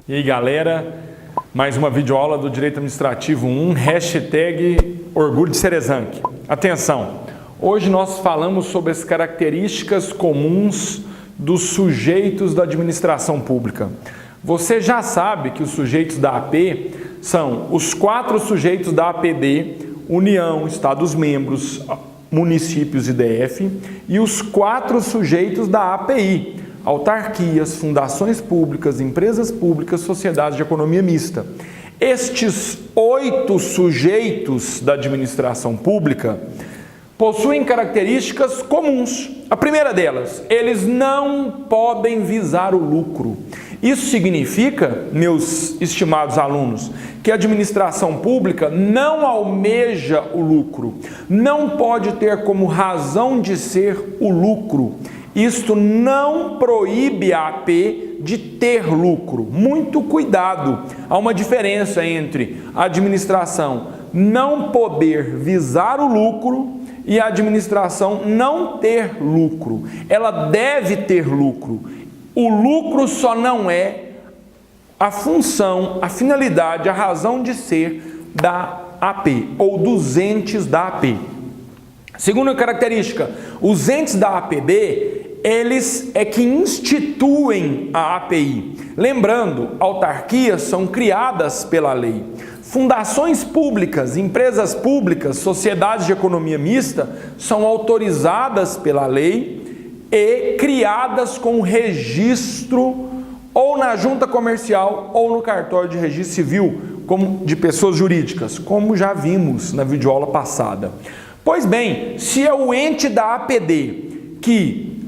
E aí galera, mais uma videoaula do Direito Administrativo 1, hashtag Orgulho de Cerezanque. Atenção, hoje nós falamos sobre as características comuns dos sujeitos da administração pública. Você já sabe que os sujeitos da AP são os 4 sujeitos da APD, União, Estados-membros, municípios e DF, e os 4 sujeitos da API, autarquias, fundações públicas, empresas públicas, sociedades de economia mista. Estes 8 sujeitos da administração pública possuem características comuns. A primeira delas, eles não podem visar o lucro. Isso significa, meus estimados alunos, que a administração pública não almeja o lucro, não pode ter como razão de ser o lucro. Isto não proíbe a AP de ter lucro. Muito cuidado, há uma diferença entre a administração não poder visar o lucro e a administração não ter lucro. Ela deve ter lucro. O lucro só não é a função, a finalidade, a razão de ser da AP ou dos entes da AP. Segunda característica, os entes da APB, eles é que instituem a API. Lembrando, autarquias são criadas pela lei. Fundações públicas, empresas públicas, sociedades de economia mista são autorizadas pela lei e criadas com registro ou na junta comercial ou no cartório de registro civil como de pessoas jurídicas, como já vimos na videoaula passada. Pois bem, se é o ente da APD que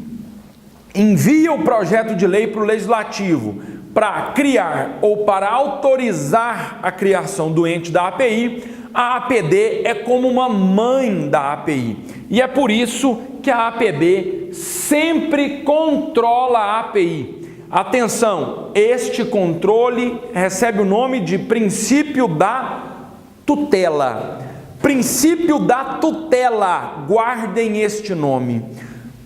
envia o projeto de lei para o legislativo para criar ou para autorizar a criação do ente da API, a APD é como uma mãe da API. E é por isso que a APB sempre controla a API. Atenção, este controle recebe o nome de princípio da tutela. Princípio da tutela, guardem este nome.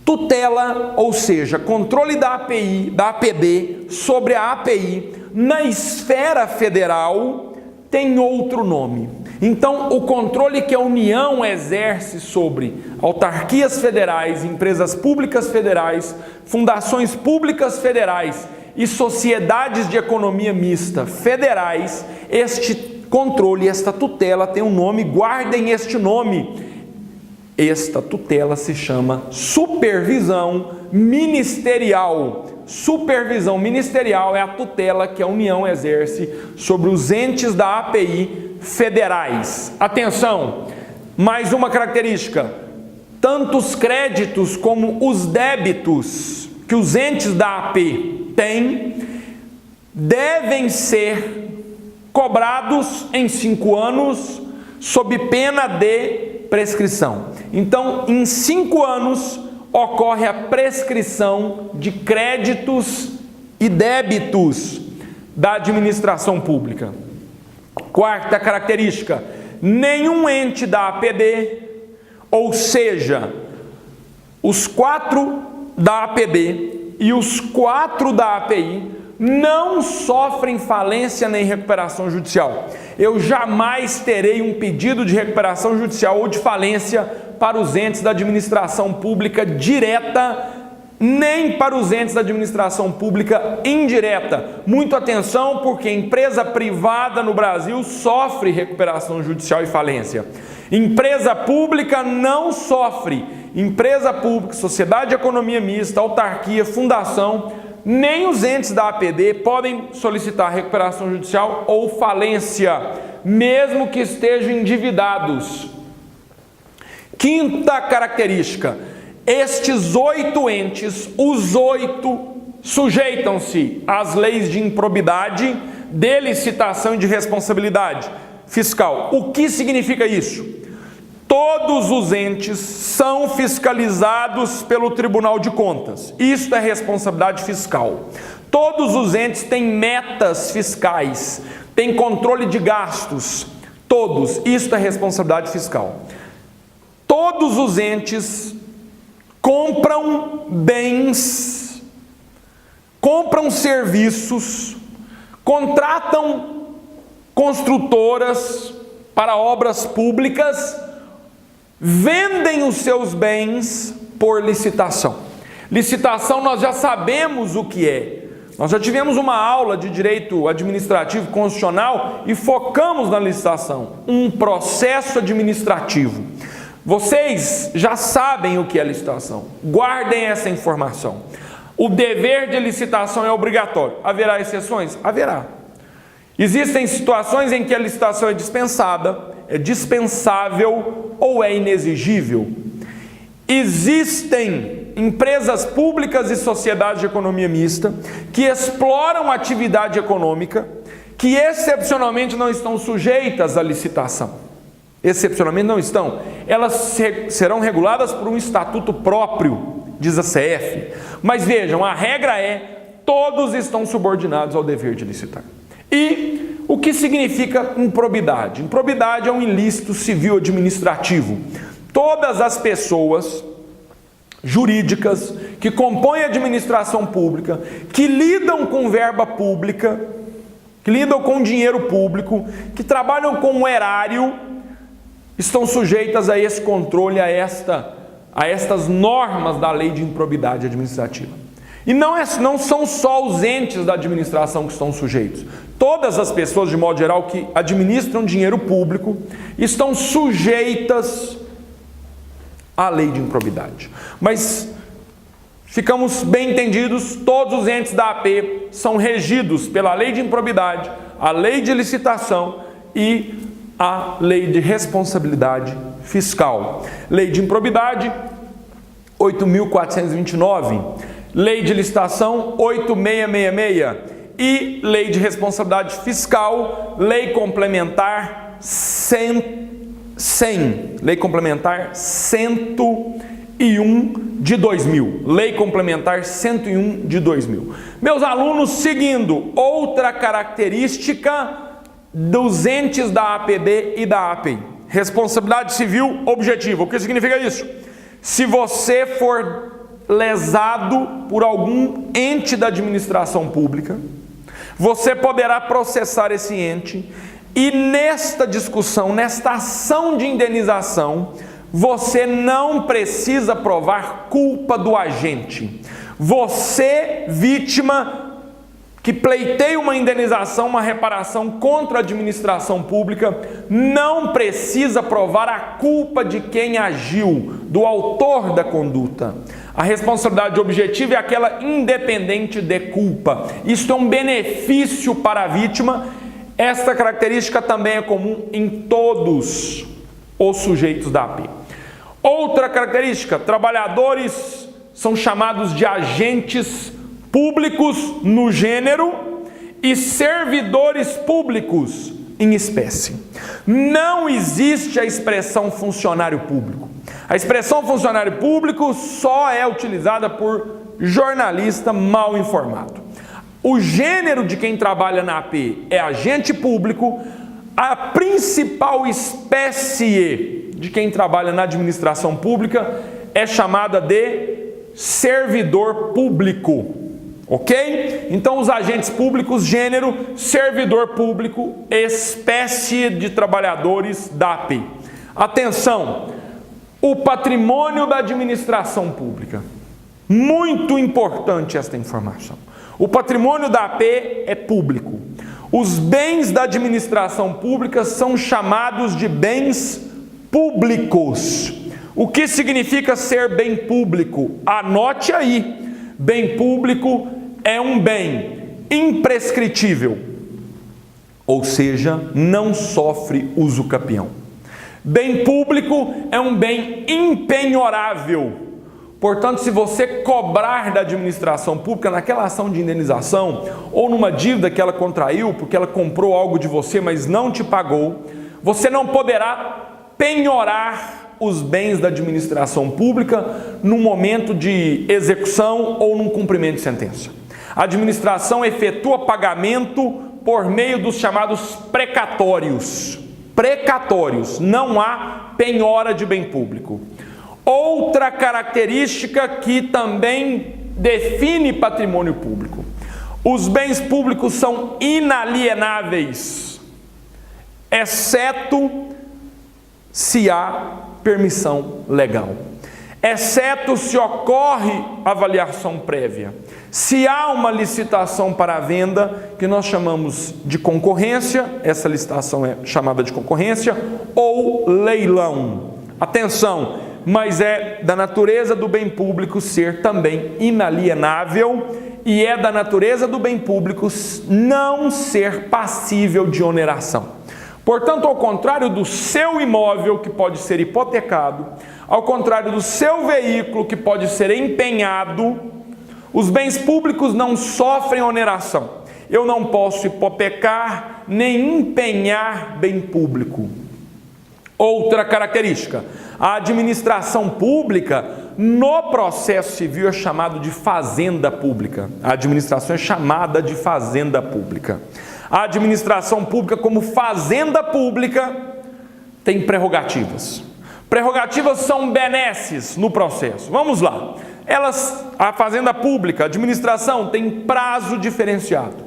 Tutela, ou seja, controle da API, da APD sobre a API na esfera federal tem outro nome. Então, o controle que a União exerce sobre autarquias federais, empresas públicas federais, fundações públicas federais e sociedades de economia mista federais, este controle, esta tutela tem um nome, guardem este nome. Esta tutela se chama supervisão ministerial. Supervisão ministerial é a tutela que a União exerce sobre os entes da API federais. Atenção, mais uma característica: tanto os créditos como os débitos que os entes da AP têm devem ser cobrados em 5 anos sob pena de prescrição. Então, em 5 anos ocorre a prescrição de créditos e débitos da administração pública. Quarta característica: nenhum ente da APD, ou seja, os 4 da APD e os 4 da API, não sofrem falência nem recuperação judicial. Eu jamais terei um pedido de recuperação judicial ou de falência para os entes da administração pública direta, nem para os entes da administração pública indireta. Muito atenção, porque empresa privada no Brasil sofre recuperação judicial e falência. Empresa pública não sofre. Empresa pública, sociedade de economia mista, autarquia, fundação, nem os entes da APD podem solicitar recuperação judicial ou falência, mesmo que estejam endividados. Quinta característica: estes 8 entes, os 8, sujeitam-se às leis de improbidade, de licitação e de responsabilidade fiscal. O que significa isso? Todos os entes são fiscalizados pelo Tribunal de Contas. Isto é responsabilidade fiscal. Todos os entes têm metas fiscais, têm controle de gastos. Todos. Isto é responsabilidade fiscal. Todos os entes compram bens, compram serviços, contratam construtoras para obras públicas, vendem os seus bens por licitação. Licitação nós já sabemos o que é. Nós já tivemos uma aula de direito administrativo constitucional e focamos na licitação, um processo administrativo. Vocês já sabem o que é licitação, guardem essa informação. O dever de licitação é obrigatório. Haverá exceções? Haverá. Existem situações em que a licitação é dispensada, é dispensável ou é inexigível. Existem empresas públicas e sociedades de economia mista que exploram atividade econômica que excepcionalmente não estão sujeitas à licitação. Excepcionalmente não estão. Elas serão reguladas por um estatuto próprio, diz a CF. Mas vejam, a regra é: todos estão subordinados ao dever de licitar. E o que significa improbidade? Improbidade é um ilícito civil administrativo. Todas as pessoas jurídicas que compõem a administração pública, que lidam com verba pública, que lidam com dinheiro público, que trabalham com o erário, estão sujeitas a esse controle, a estas normas da lei de improbidade administrativa. E não são só os entes da administração que estão sujeitos. Todas as pessoas, de modo geral, que administram dinheiro público, estão sujeitas à lei de improbidade. Mas ficamos bem entendidos, todos os entes da AP são regidos pela lei de improbidade, a lei de licitação e a lei de responsabilidade fiscal. Lei de improbidade, 8.429, lei de licitação, 8.666 e lei de responsabilidade fiscal, lei complementar 100, lei complementar 101 de 2000, lei complementar 101 de 2000. Meus alunos, seguindo, outra característica dos entes da APB e da API. Responsabilidade civil objetiva. O que significa isso? Se você for lesado por algum ente da administração pública, você poderá processar esse ente e nesta discussão, nesta ação de indenização, você não precisa provar culpa do agente. Você, vítima, que pleiteia uma indenização, uma reparação contra a administração pública, não precisa provar a culpa de quem agiu, do autor da conduta. A responsabilidade objetiva é aquela independente de culpa. Isto é um benefício para a vítima. Esta característica também é comum em todos os sujeitos da AP. Outra característica: trabalhadores são chamados de agentes públicos no gênero e servidores públicos em espécie. Não existe a expressão funcionário público. A expressão funcionário público só é utilizada por jornalista mal informado. O gênero de quem trabalha na AP é agente público. A principal espécie de quem trabalha na administração pública é chamada de servidor público. Ok? Então, os agentes públicos, gênero, servidor público, espécie de trabalhadores da AP. Atenção, o patrimônio da administração pública. Muito importante esta informação. O patrimônio da AP é público. Os bens da administração pública são chamados de bens públicos. O que significa ser bem público? Anote aí. Bem público é um bem imprescritível, ou seja, não sofre uso capião. Bem público é um bem impenhorável. Portanto, se você cobrar da administração pública naquela ação de indenização ou numa dívida que ela contraiu porque ela comprou algo de você, mas não te pagou, você não poderá penhorar os bens da administração pública num momento de execução ou num cumprimento de sentença. A administração efetua pagamento por meio dos chamados precatórios. Precatórios, não há penhora de bem público. Outra característica que também define patrimônio público: Os bens públicos são inalienáveis, exceto se há permissão legal, exceto se ocorre avaliação prévia, se há uma licitação para a venda, que nós chamamos de concorrência, essa licitação é chamada de concorrência, ou leilão. Atenção, mas é da natureza do bem público ser também inalienável e é da natureza do bem público não ser passível de oneração. Portanto, ao contrário do seu imóvel, que pode ser hipotecado, ao contrário do seu veículo, que pode ser empenhado, os bens públicos não sofrem oneração. Eu não posso hipotecar nem empenhar bem público. Outra característica, a administração pública no processo civil é chamado de fazenda pública. A administração é chamada de fazenda pública. A administração pública, como fazenda pública, tem prerrogativas. Prerrogativas são benesses no processo. Vamos lá. A fazenda pública, a administração, tem prazo diferenciado.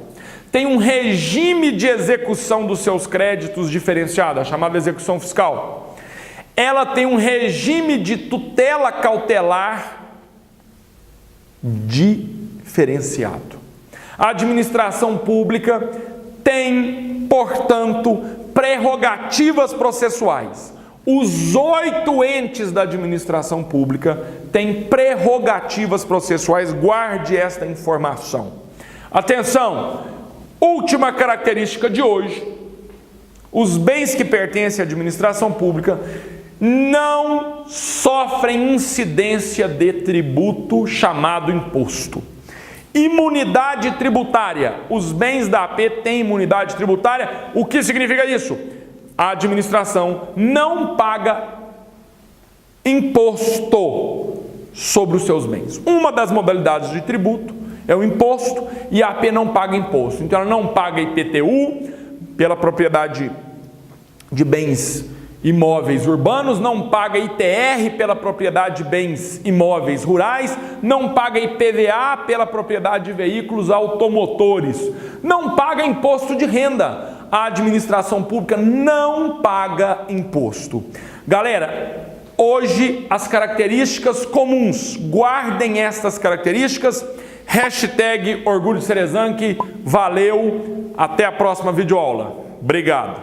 Tem um regime de execução dos seus créditos diferenciado, a chamada execução fiscal. Ela tem um regime de tutela cautelar diferenciado. A administração pública tem, portanto, prerrogativas processuais. Os 8 entes da administração pública têm prerrogativas processuais, guarde esta informação. Atenção, última característica de hoje, os bens que pertencem à administração pública não sofrem incidência de tributo chamado imposto. Imunidade tributária, os bens da AP têm imunidade tributária, o que significa isso? A administração não paga imposto sobre os seus bens. Uma das modalidades de tributo é o imposto e a AP não paga imposto. Então ela não paga IPTU pela propriedade de bens imóveis urbanos, não paga ITR pela propriedade de bens imóveis rurais, não paga IPVA pela propriedade de veículos automotores, não paga imposto de renda. A administração pública não paga imposto. Galera, hoje as características comuns, guardem estas características, #Orgulho de Ceresanque, valeu, até a próxima videoaula. Obrigado.